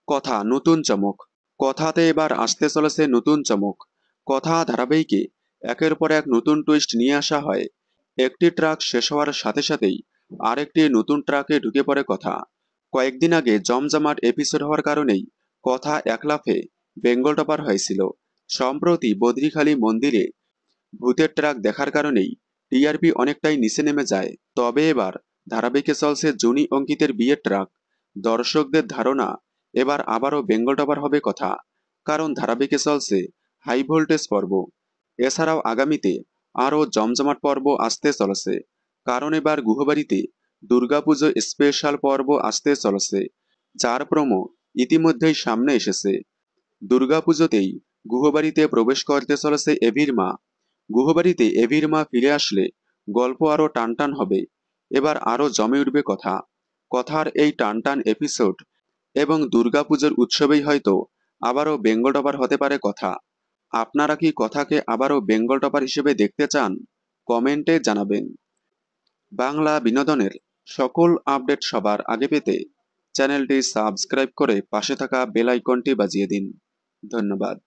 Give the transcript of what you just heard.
কথা নতুন চমক। কথাতে এবার আসতে চলেছে নতুন চমক। কথা ধারাবাহিকে একের পর এক নতুন টুইস্ট নিয়ে আসা হয়। একটি ট্রাক শেষ হওয়ার সাথে সাথেই আরেকটি নতুন ট্রাকে ঢুকে পড়ে কথা। কয়েকদিন আগে জমজমাট এপিসোড হওয়ার কারণেই কথা এক লাফে বেঙ্গল টপার হয়েছিল। সম্প্রতি বদ্রীখালী মন্দিরে ভূতের ট্রাক দেখার কারণেই টিআরপি অনেকটাই নিচে নেমে যায়। তবে এবার ধারাবাহিকে চলছে জুনি অঙ্কিতের বিয়ের ট্রাক। দর্শকদের ধারণা এবার আবারও বেঙ্গল টপার হবে কথা, কারণ ধারাবাহিকে চলছে হাই ভোল্টেজ পর্ব। এছাড়াও আগামীতে আরও জমজমাট পর্ব আসতে চলেছে, কারণ এবার গুহবাড়িতে দুর্গাপুজো স্পেশাল পর্ব আসতে চলেছে, যার প্রোমো ইতিমধ্যেই সামনে এসেছে। দুর্গাপুজোতেই গুহবাড়িতে প্রবেশ করতে চলেছে এভির মা। গুহবাড়িতে এভির মা ফিরে আসলে গল্প আরও টানটান হবে। এবার আরও জমে উঠবে কথা। কথার এই টানটান এপিসোড এবং দুর্গাপুজোর উৎসবেই হয়তো আবারও বেঙ্গল টপার হতে পারে কথা। আপনারা কি কথাকে আবারও বেঙ্গল টপার হিসেবে দেখতে চান? কমেন্টে জানাবেন। বাংলা বিনোদনের সকল আপডেট সবার আগে পেতে চ্যানেলটি সাবস্ক্রাইব করে পাশে থাকা বেল আইকনটি বাজিয়ে দিন। ধন্যবাদ।